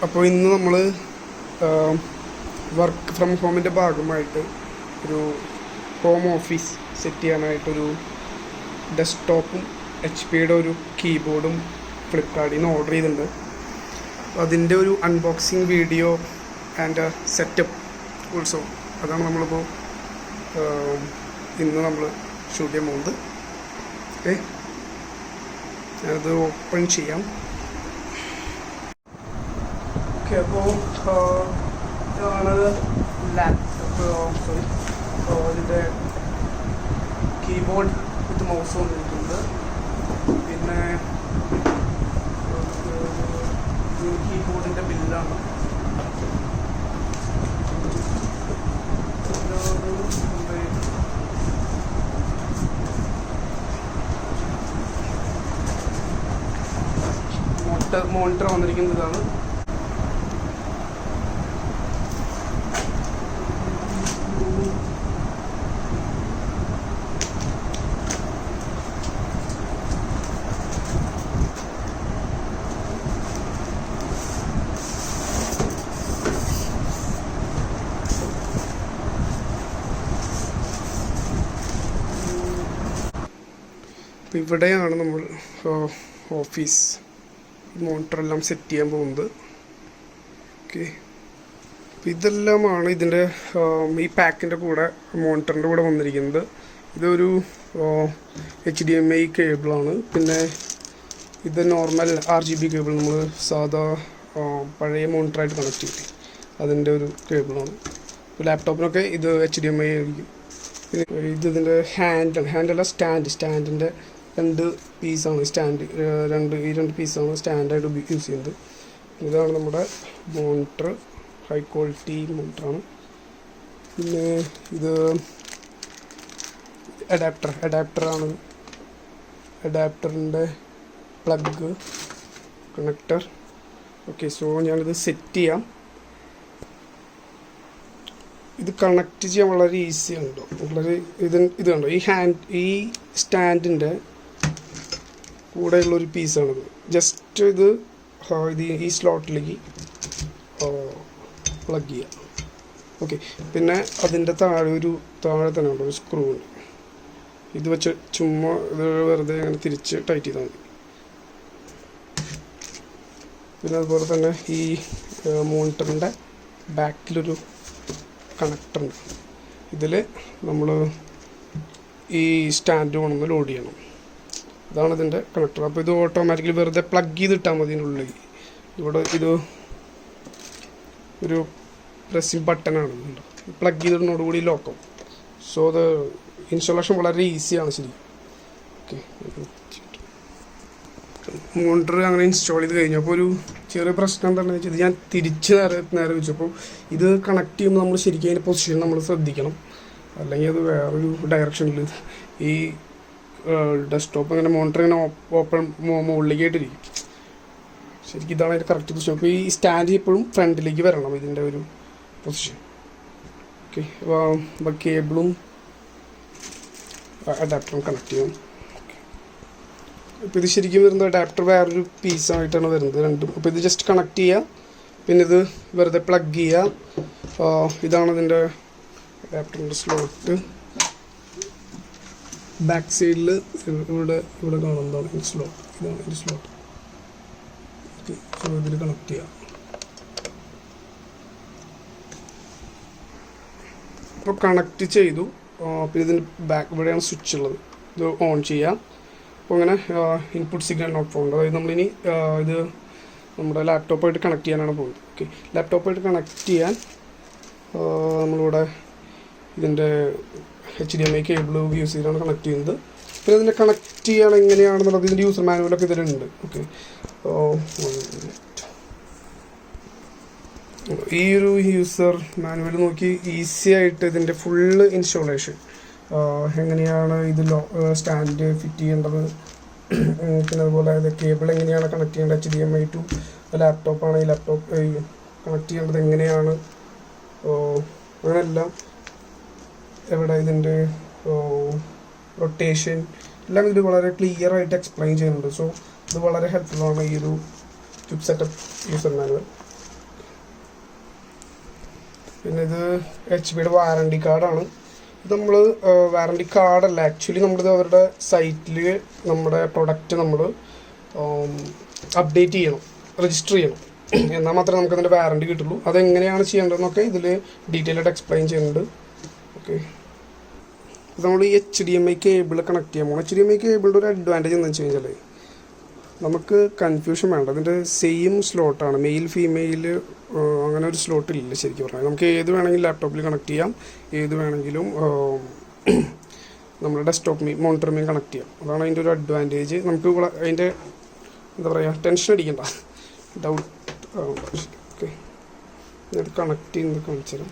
അപ്പോൾ ഇന്ന് നമ്മൾ വർക്ക് ഫ്രം ഹോമിൻ്റെ ഭാഗമായിട്ട് ഒരു ഹോം ഓഫീസ് സെറ്റ് ചെയ്യാനായിട്ടൊരു ഡെസ്ക്ടോപ്പും HP-യുടെ ഒരു കീബോർഡും ഫ്ലിപ്കാർട്ടിൽ നിന്ന് ഓർഡർ ചെയ്തിട്ടുണ്ട്. അതിൻ്റെ ഒരു unboxing video and setup also അതാണ് നമ്മളിപ്പോൾ ഇന്ന് നമ്മൾ ഷൂട്ട് ചെയ്യാൻ പോകുന്നത്. ഓക്കെ, ഞാനത് ഓപ്പൺ ചെയ്യാം. ഓക്കെ, അപ്പോൾ ഇതാണ് ലാപ്ടോപ്പ്, ഇതിൻ്റെ കീബോർഡ് വിത്ത് മൗസ് വന്നിരിക്കുന്നത്. പിന്നെ കീബോർഡിൻ്റെ ബില്ലാണ്. മോണിറ്റർ വന്നിരിക്കുന്നതാണ്. ഇവിടെയാണ് നമ്മൾ ഓഫീസ് മോണിറ്ററെല്ലാം സെറ്റ് ചെയ്യാൻ പോകുന്നത്. ഓക്കെ, അപ്പോൾ ഇതെല്ലാമാണ് ഇതിൻ്റെ ഈ പാക്കിൻ്റെ കൂടെ മോണിറ്ററിൻ്റെ കൂടെ വന്നിരിക്കുന്നത്. ഇതൊരു HDMI കേബിളാണ്. പിന്നെ ഇത് നോർമൽ RGB കേബിൾ, നമ്മൾ സാധാ പഴയ മോണിറ്ററായിട്ട് കണക്ട് ചെയ്തിട്ട് അതിൻ്റെ ഒരു കേബിളാണ്. ലാപ്ടോപ്പിനൊക്കെ ഇത് HDMI ആയിരിക്കും. ഇതിൻ്റെ ഹാൻഡല്ല സ്റ്റാൻഡിൻ്റെ രണ്ട് പീസാണ്. രണ്ട് പീസാണ് സ്റ്റാൻഡായിട്ട് യൂസ് ചെയ്യുന്നത്. ഇതാണ് നമ്മുടെ മോണിറ്റർ, ഹൈ ക്വാളിറ്റി മോണിറ്ററാണ്. പിന്നെ ഇത് അഡാപ്റ്ററാണ്. അഡാപ്റ്ററിൻ്റെ പ്ലഗ്, കണക്ടർ. ഓക്കെ, സോ ഞാനിത് സെറ്റ് ചെയ്യാം. ഇത് കണക്ട് ചെയ്യാൻ വളരെ ഈസിയാണ് കേട്ടോ. വളരെ ഇത് കണ്ടോ, ഈ സ്റ്റാൻഡിൻ്റെ കൂടെയുള്ളൊരു പീസാണിത്. ജസ്റ്റ് ഇത് ഈ സ്ലോട്ടിലേക്ക് പ്ലഗ് ചെയ്യാം. ഓക്കെ, പിന്നെ അതിൻ്റെ താഴെ തന്നെ ഉണ്ട് ഒരു സ്ക്രൂ ഉണ്ട്. ഇത് വെച്ച് ചുമ്മാ ഇത് വെറുതെ അങ്ങനെ തിരിച്ച് ടൈറ്റ് ചെയ്താൽ മതി. പിന്നെ അതുപോലെ തന്നെ ഈ മോണിറ്ററിൻ്റെ ബാക്കിലൊരു കണക്ടറുണ്ട്. ഇതിൽ നമ്മൾ ഈ സ്റ്റാൻഡ് കൊണ്ടൊന്ന് ലോഡ് ചെയ്യണം. ഇതാണ് ഇതിൻ്റെ കണക്ടർ. അപ്പോൾ ഇത് ഓട്ടോമാറ്റിക്കലി വെറുതെ പ്ലഗ് ചെയ്തിട്ടാൽ മതി ഇതിനുള്ളിൽ. ഇവിടെ ഇത് ഒരു പ്രസ്സിംഗ് ബട്ടനാണ്. പ്ലഗ് ചെയ്തതിനോടുകൂടി ലോക്കാവും. സോ അത് ഇൻസ്റ്റാളേഷൻ വളരെ ഈസിയാണ് ശരി. ഓക്കെ, മോണിറ്റർ അങ്ങനെ ഇൻസ്റ്റാൾ ചെയ്ത് കഴിഞ്ഞപ്പോൾ ഒരു ചെറിയ പ്രശ്നം എന്താണെന്ന് വെച്ചാൽ, ഞാൻ തിരിച്ച് നേരെ വെച്ചപ്പോൾ ഇത് കണക്ട് ചെയ്യുമ്പോൾ നമ്മൾ ശരിക്കും അതിൻ്റെ പൊസിഷൻ നമ്മൾ ശ്രദ്ധിക്കണം. അല്ലെങ്കിൽ അത് വേറൊരു ഡയറക്ഷനിൽ ഈ ഡെസ്ക്ടോപ്പ് ഇങ്ങനെ മോണിറ്റർ ഇങ്ങനെ ഓപ്പൺ മുകളിലേക്കായിട്ടിരിക്കും. ശരിക്കും ഇതാണ് അതിൻ്റെ കറക്റ്റ് പൊസിഷൻ. അപ്പോൾ ഈ സ്റ്റാൻഡ് എപ്പോഴും ഫ്രണ്ടിലേക്ക് വരണം, ഇതിൻ്റെ ഒരു പൊസിഷൻ. ഓക്കെ, അപ്പോൾ കേബിളും അഡാപ്റ്ററും കണക്ട് ചെയ്യണം. ഇപ്പോൾ ഇത് ശരിക്കും വരുന്നത് അഡാപ്റ്റർ വേറൊരു പീസായിട്ടാണ് വരുന്നത് രണ്ടും. അപ്പോൾ ഇത് ജസ്റ്റ് കണക്ട് ചെയ്യുക, പിന്നെ ഇത് വെറുതെ പ്ലഗ് ചെയ്യുക. ഇതാണ് ഇതിൻ്റെ അഡാപ്റ്ററിൻ്റെ സ്ലോട്ട്. ബാക്ക് സൈഡിൽ ഇവിടെ കാണുന്നതാണ് ഈ സ്ലോട്ട്. ഇതാണ് ഇതിൻ്റെ സ്ലോട്ട്. ഓക്കെ, സോ ഇതിൽ കണക്ട് ചെയ്യാം. ഇപ്പോൾ കണക്ട് ചെയ്തു. പിന്നെ ഇതിൻ്റെ ഇവിടെയാണ് സ്വിച്ച് ഉള്ളത്. ഇത് ഓൺ ചെയ്യാം. അപ്പോൾ അങ്ങനെ ഇൻപുട്ട് സിഗ്നൽ നോട്ട് ഫൗണ്ട്. അതായത് നമ്മളിനി ഇത് നമ്മുടെ ലാപ്ടോപ്പായിട്ട് കണക്ട് ചെയ്യാനാണ് പോകുന്നത്. ഓക്കെ, ലാപ്ടോപ്പായിട്ട് കണക്ട് ചെയ്യാൻ നമ്മളിവിടെ ഇതിൻ്റെ HDMI കേബിൾ യൂസ് ചെയ്താണ് കണക്ട് ചെയ്യുന്നത്. പിന്നെ ഇതിനെ കണക്ട് ചെയ്യാൻ എങ്ങനെയാണെന്നുള്ളത് ഇതിൻ്റെ യൂസർ മാനുവലൊക്കെ ഇതിലുണ്ട്. ഓക്കെ, ഈ ഒരു യൂസർ മാനുവൽ നോക്കി ഈസി ആയിട്ട് ഇതിൻ്റെ ഫുള്ള് ഇൻസ്റ്റാളേഷൻ എങ്ങനെയാണ് ഇത് സ്റ്റാൻഡ് ഫിറ്റ് ചെയ്യേണ്ടത്, പിന്നെ അതുപോലെ ഇത് കേബിൾ എങ്ങനെയാണ് കണക്ട് ചെയ്യേണ്ടത്, HDMI ടു ലാപ്ടോപ്പാണ്, ഈ ലാപ്ടോപ്പ് കണക്ട് ചെയ്യേണ്ടത് എങ്ങനെയാണ്, അങ്ങനെല്ലാം എവിടെ ഇതിൻ്റെ റൊട്ടേഷൻ എല്ലാം ഇത് വളരെ ക്ലിയർ ആയിട്ട് എക്സ്പ്ലെയിൻ ചെയ്യുന്നുണ്ട്. സോ ഇത് വളരെ ഹെൽപ്ഫുള്ളാണ് ഈ ഒരു ചിപ്പ് സെറ്റപ്പ് യൂസർ മാനുവൽ. പിന്നെ ഇത് HP വാറണ്ടി കാർഡാണ്. ഇത് നമ്മൾ വാറണ്ടി കാർഡല്ല, ആക്ച്വലി നമ്മളിത് അവരുടെ സൈറ്റിൽ നമ്മുടെ പ്രൊഡക്റ്റ് നമ്മൾ അപ്ഡേറ്റ് ചെയ്യണം, രജിസ്റ്റർ ചെയ്യണം, എന്നാൽ മാത്രമേ നമുക്ക് അതിൻ്റെ വാറണ്ടി കിട്ടുള്ളൂ. അതെങ്ങനെയാണ് ചെയ്യേണ്ടതെന്നൊക്കെ ഇതിൽ ഡീറ്റെയിൽ ആയിട്ട് എക്സ്പ്ലെയിൻ ചെയ്യുന്നുണ്ട്. ഓക്കെ, ഇത് നമ്മൾ ഈ HDMI കേബിൾ കണക്ട് ചെയ്യാൻ പോകണം. HDMI കേബിളിൻ്റെ ഒരു അഡ്വാൻറ്റേജ് എന്താണെന്ന് വെച്ച് കഴിഞ്ഞാൽ നമുക്ക് കൺഫ്യൂഷൻ വേണ്ട. അതിൻ്റെ സെയിം സ്ലോട്ടാണ്, മെയിൽ ഫീമെയിൽ അങ്ങനെ ഒരു സ്ലോട്ടില്ല ശരിക്കും പറഞ്ഞാൽ. നമുക്ക് ഏത് വേണമെങ്കിലും ലാപ്ടോപ്പിൽ കണക്ട് ചെയ്യാം, ഏത് വേണമെങ്കിലും നമ്മുടെ ഡെസ്ക്ടോപ്പ് മോണിറ്ററുമേയും കണക്ട് ചെയ്യാം. അതാണ് അതിൻ്റെ ഒരു അഡ്വാൻറ്റേജ്. നമുക്ക് അതിൻ്റെ എന്താ പറയുക, ടെൻഷൻ അടിക്കണ്ട, ഡൗട്ട്. ഓക്കെ, ഇത് കണക്ട് ചെയ്യുന്നത് കാണിച്ചു തരാം.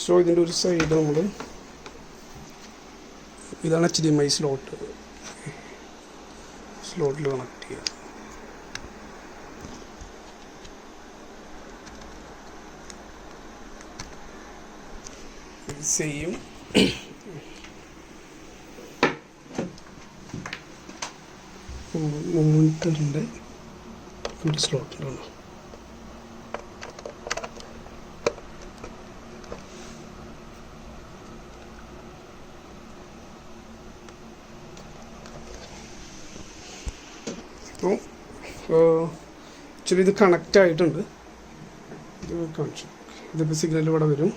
സോ ഇതിൻ്റെ ഒരു സൈഡ് നമ്മൾ, ഇതാണ് HDMI സ്ലോട്ടിൽ കണക്ട് ചെയ്യുക. സെയിം മോണിറ്ററിൻ്റെ ഒരു സ്ലോട്ടിലാണ്. അപ്പോൾ ആക്ച്വലി ഇത് കണക്റ്റ് ആയിട്ടുണ്ട്. ഇത് കാണിച്ചു, ഇതിപ്പോൾ സിഗ്നൽ ഇവിടെ വരും.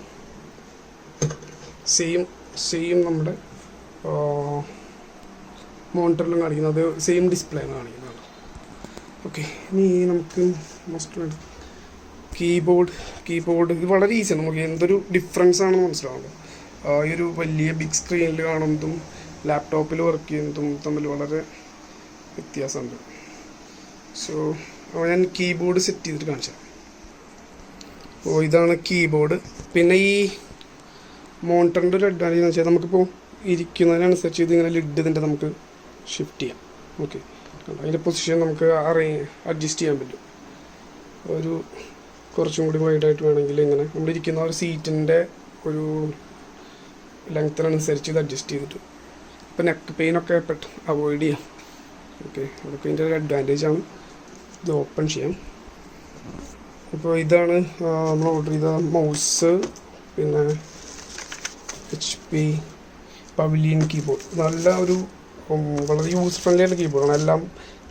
സെയിം നമ്മുടെ മോണിറ്ററിലും കാണിക്കുന്നത് സെയിം ഡിസ്പ്ലേ ആണ് കാണിക്കുന്നതാണ്. ഓക്കെ, ഇനി നമുക്ക് മസ്റ്റ് വേണ്ട കീബോർഡ് ഇത് വളരെ ഈസിയാണ്. നമുക്ക് എന്തൊരു ഡിഫറൻസ് ആണെന്ന് മനസ്സിലാവുള്ളൂ. ഈ ഒരു വലിയ ബിഗ് സ്ക്രീനിൽ കാണുന്നതും ലാപ്ടോപ്പിൽ വർക്ക് ചെയ്യുന്നതും തമ്മിൽ വളരെ വ്യത്യാസമുണ്ട്. സോ ഞാൻ കീബോർഡ് സെറ്റ് ചെയ്തിട്ട് കാണിച്ചു തരാം. അപ്പോൾ ഇതാണ് കീബോർഡ്. പിന്നെ ഈ മോണിറ്ററിൻ്റെ ഒരു അഡ്വാൻറ്റേജ് എന്ന് വെച്ചാൽ നമുക്കിപ്പോൾ ഇരിക്കുന്നതിനനുസരിച്ച് ഇതിങ്ങനെ ലിഡ് ഇതിൻ്റെ നമുക്ക് ഷിഫ്റ്റ് ചെയ്യാം. ഓക്കെ, അതിൻ്റെ പൊസിഷൻ നമുക്ക് അഡ്ജസ്റ്റ് ചെയ്യാൻ പറ്റും. ഒരു കുറച്ചും കൂടി വൈഡായിട്ട് വേണമെങ്കിൽ ഇങ്ങനെ നമ്മളിരിക്കുന്ന ഒരു സീറ്റിൻ്റെ ഒരു ലെങ്ത്തിനനുസരിച്ച് ഇത് അഡ്ജസ്റ്റ് ചെയ്തിട്ട് ഇപ്പോൾ നെക്ക് പെയിനൊക്കെ പെട്ടെന്ന് അവോയ്ഡ് ചെയ്യാം. ഓക്കെ, അതൊക്കെ ഇതിൻ്റെ ഒരു അഡ്വാൻറ്റേജാണ്. ഇത് ഓപ്പൺ ചെയ്യാം. ഇപ്പോൾ ഇതാണ് നമ്മൾ ഓർഡർ ചെയ്ത മൗസ്, പിന്നെ HP പവിലിയൻ കീബോർഡ്. നല്ല ഒരു വളരെ യൂസ് ഫ്രണ്ട്ലി ആയിട്ടുള്ള കീബോർഡാണ്. എല്ലാം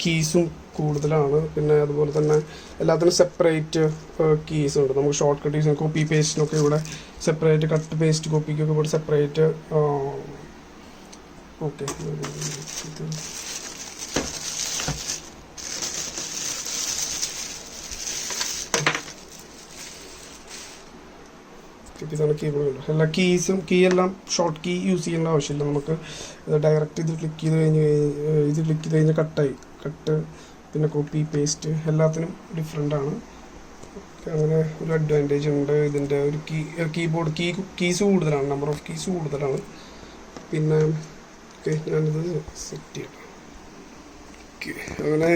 കീസും കൂടുതലാണ്. പിന്നെ അതുപോലെ തന്നെ എല്ലാത്തിനും സെപ്പറേറ്റ് കീസ് ഉണ്ട്. നമുക്ക് ഷോർട്ട് കട്ട് കീസിന് കോപ്പി പേസ്റ്റിനൊക്കെ ഇവിടെ സെപ്പറേറ്റ്, കട്ട് പേസ്റ്റ് കോപ്പിക്കൊക്കെ ഇവിടെ സെപ്പറേറ്റ്. ഓക്കെ, ഇതാണ് കീബോർഡ്. എല്ലാ കീയെല്ലാം ഷോർട്ട് കീ യൂസ് ചെയ്യേണ്ട ആവശ്യമില്ല. നമുക്ക് ഡയറക്റ്റ് ഇത് ക്ലിക്ക് ചെയ്ത് കഴിഞ്ഞാൽ കട്ട് പിന്നെ കോപ്പി പേസ്റ്റ് എല്ലാത്തിനും ഡിഫറെൻ്റാണ്. അങ്ങനെ ഒരു അഡ്വാൻറ്റേജ് ഉണ്ട്. ഇതിൻ്റെ ഒരു കീബോർഡ് കീസ് കൂടുതലാണ്, നമ്പർ ഓഫ് കീസ് കൂടുതലാണ്. പിന്നെ ഓക്കെ, ഞാനിത് സെറ്റ് ചെയ്യണം. അങ്ങനെ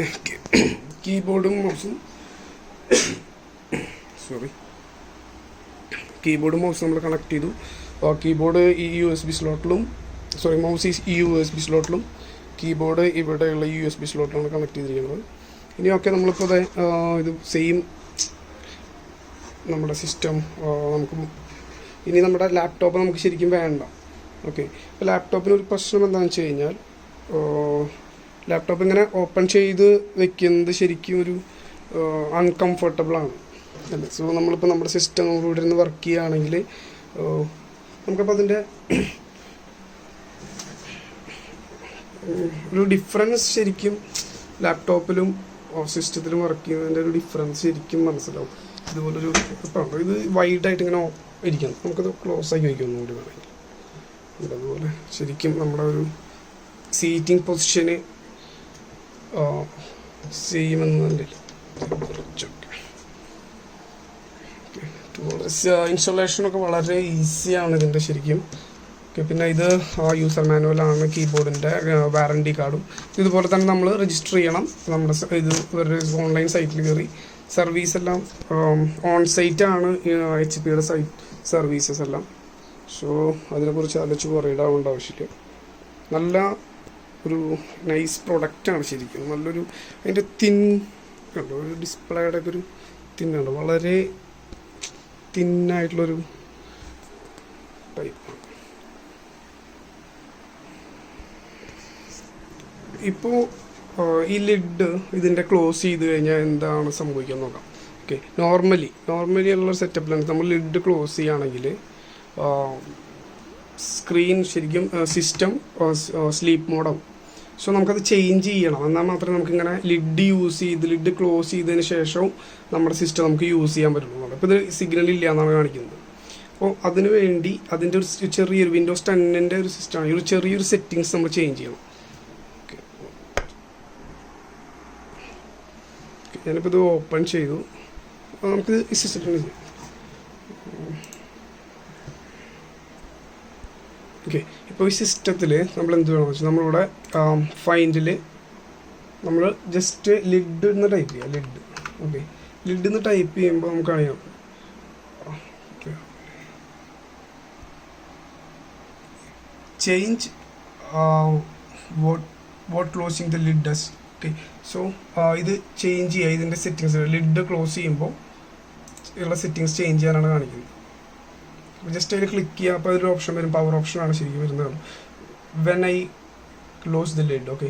കീബോർഡും മൗസും നമ്മൾ കണക്ട് ചെയ്തു. കീബോർഡ് ഈ USB സ്ലോട്ടിലും, മൗസ് ഈ USB സ്ലോട്ടിലും, കീബോർഡ് ഇവിടെയുള്ള USB സ്ലോട്ടിലാണ് കണക്ട് ചെയ്തിരിക്കുന്നത്. ഇനിയൊക്കെ നമ്മളിപ്പോൾ ഇത് സെയിം നമ്മുടെ സിസ്റ്റം നമുക്ക് ഇനി നമ്മുടെ ലാപ്ടോപ്പ് നമുക്ക് ശരിക്കും വേണ്ട. ഓക്കെ, ഇപ്പോൾ ലാപ്ടോപ്പിനൊരു പ്രശ്നം എന്താണെന്ന് വെച്ച് കഴിഞ്ഞാൽ ലാപ്ടോപ്പ് ഇങ്ങനെ ഓപ്പൺ ചെയ്ത് വെക്കുന്നത് ശരിക്കും ഒരു അൺകംഫർട്ടബിളാണ് അല്ലേ. സോ നമ്മളിപ്പോൾ നമ്മുടെ സിസ്റ്റം നമ്മൾ ഇവിടെ നിന്ന് വർക്ക് ചെയ്യുകയാണെങ്കിൽ നമുക്കപ്പോൾ അതിൻ്റെ ഒരു ഡിഫറൻസ് ശരിക്കും ലാപ്ടോപ്പിലും സിസ്റ്റത്തിലും വർക്ക് ചെയ്യുന്നതിൻ്റെ ഒരു ഡിഫറൻസ് ശരിക്കും മനസ്സിലാവും. ഇതുപോലൊരു ഇപ്പോൾ ഇത് വൈഡായിട്ട് ഇങ്ങനെ ഇരിക്കണം, നമുക്കത് ക്ലോസ് ആക്കി വയ്ക്കും ഒന്നുകൂടി വേണമെങ്കിൽ. അതുപോലെ ശരിക്കും നമ്മുടെ ഒരു സീറ്റിംഗ് പൊസിഷന് ചെയ്യുമെന്നതിൽ ഇൻസ്റ്റലേഷനൊക്കെ വളരെ ഈസിയാണ് ഇതിൻ്റെ ശരിക്കും. ഓക്കെ, പിന്നെ ഇത് യൂസർ മാനുവലാണ്, കീബോർഡിൻ്റെ വാറണ്ടി കാർഡും. ഇതുപോലെ തന്നെ നമ്മൾ രജിസ്റ്റർ ചെയ്യണം. നമ്മുടെ ഇത് ഒരു ഓൺലൈൻ സൈറ്റിൽ കയറി സർവീസ് എല്ലാം ഓൺ സൈറ്റാണ് HP സർവീസസ് എല്ലാം. സോ അതിനെക്കുറിച്ച് ആലോചിച്ച് പറയിടാവേണ്ട ആവശ്യമില്ല. നല്ല ഒരു നൈസ് പ്രൊഡക്റ്റാണ് ശരിക്കും. നല്ലൊരു അതിൻ്റെ തിൻ കണ്ടോ, ഒരു ഡിസ്പ്ലേയുടെ ഒക്കെ ഒരു തിന്നുണ്ട്. വളരെ തിന്നായിട്ടുള്ളൊരു ടൈപ്പ്. ഇപ്പോൾ ഈ ലിഡ് ഇതിൻ്റെ ക്ലോസ് ചെയ്ത് കഴിഞ്ഞാൽ എന്താണ് സംഭവിക്കാൻ നോക്കാം. ഓക്കെ, നോർമലി ഉള്ള സെറ്റപ്പിലാണ് നമ്മൾ ലിഡ് ക്ലോസ് ചെയ്യുകയാണെങ്കിൽ സ്ക്രീൻ ശരിക്കും സിസ്റ്റം സ്ലീപ്പ് മോഡാവും. സോ നമുക്കത് ചേഞ്ച് ചെയ്യണം. എന്നാൽ മാത്രമേ നമുക്കിങ്ങനെ ലിഡ് ക്ലോസ് ചെയ്തതിന് ശേഷവും നമ്മുടെ സിസ്റ്റം നമുക്ക് യൂസ് ചെയ്യാൻ പറ്റുള്ളൂ. അപ്പോൾ ഇത് സിഗ്നൽ ഇല്ല എന്നാണ് കാണിക്കുന്നത്. അപ്പോൾ അതിന് വേണ്ടി അതിൻ്റെ ഒരു ചെറിയൊരു വിൻഡോസ് 10ൻ്റെ ഒരു സിസ്റ്റമാണ്. ഈ ഒരു ചെറിയൊരു സെറ്റിങ്സ് നമ്മൾ ചേഞ്ച് ചെയ്യണം. ഞാനിപ്പോൾ ഇത് ഓപ്പൺ ചെയ്തു. നമുക്ക് ഈ സിസ്റ്റത്തിൽ ചെയ്യാം. ഓക്കെ, ഇപ്പോൾ ഈ സിസ്റ്റത്തിൽ നമ്മൾ എന്ത് വേണമെന്ന് വെച്ചാൽ നമ്മളിവിടെ ഫൈൻഡിൽ നമ്മൾ ജസ്റ്റ് ലിഡ് എന്ന് ടൈപ്പ് ചെയ്യാം. ഓക്കെ, ലിഡ് എന്ന് ടൈപ്പ് ചെയ്യുമ്പോൾ നമുക്കറിയാം change what closing the lid does. Okay, so ഇത് ചേഞ്ച് ചെയ്യുക. ഇതിൻ്റെ സെറ്റിങ്സ് ലിഡ് ക്ലോസ് ചെയ്യുമ്പോൾ ഉള്ള സെറ്റിങ്സ് ചേഞ്ച് ചെയ്യാനാണ് കാണിക്കുന്നത്. അപ്പോൾ ജസ്റ്റ് അതിൽ ക്ലിക്ക് ചെയ്യുക. അപ്പോൾ അതിലൊരു ഓപ്ഷൻ വരും, പവർ ഓപ്ഷനാണ് ശരിക്കും വരുന്നത്. When I close the lid. Okay,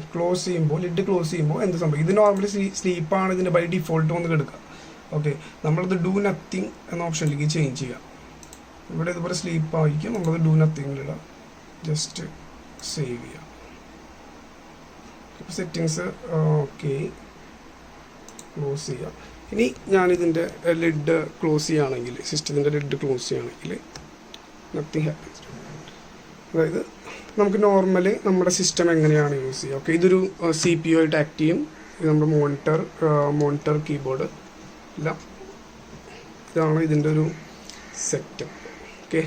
lid close ചെയ്യുമ്പോൾ എന്ത് സംഭവിക്കും? ഇത് നോർമലി സ്ലീപ്പാണ് ഇതിൻ്റെ ബൈ ഡിഫോൾട്ട് വന്ന് കിടക്കുക. ഓക്കെ, നമ്മളത് ഡു നത്തിങ് എന്ന ഓപ്ഷനിലേക്ക് ചേഞ്ച് ചെയ്യുക. ഇവിടെ ഇതുപോലെ സ്ലീപ്പ് ആയിരിക്കും, നമ്മളത് ഡു നത്തിങ്ങിലിടുക. ജസ്റ്റ് സേവ് ചെയ്യുക. സെറ്റിങ്സ് ഓക്കെ, ക്ലോസ് ചെയ്യുക. ഇനി ഞാനിതിൻ്റെ ലിഡ് ക്ലോസ് ചെയ്യുകയാണെങ്കിൽ, സിസ്റ്റത്തിൻ്റെ ലിഡ് ക്ലോസ് ചെയ്യുകയാണെങ്കിൽ നത്തിങ് ഹാപ്പൻസ്. അതായത് നമുക്ക് നോർമലി നമ്മുടെ സിസ്റ്റം എങ്ങനെയാണ് യൂസ് ചെയ്യുക. ഓക്കെ, ഇതൊരു CPU ആയിട്ട് ആക്ട് ചെയ്യും. ഇത് നമ്മുടെ മോണിറ്റർ കീബോർഡ് എല്ലാം ഇതാണ് ഇതിൻ്റെ ഒരു setup. Okay,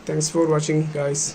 thanks for watching guys.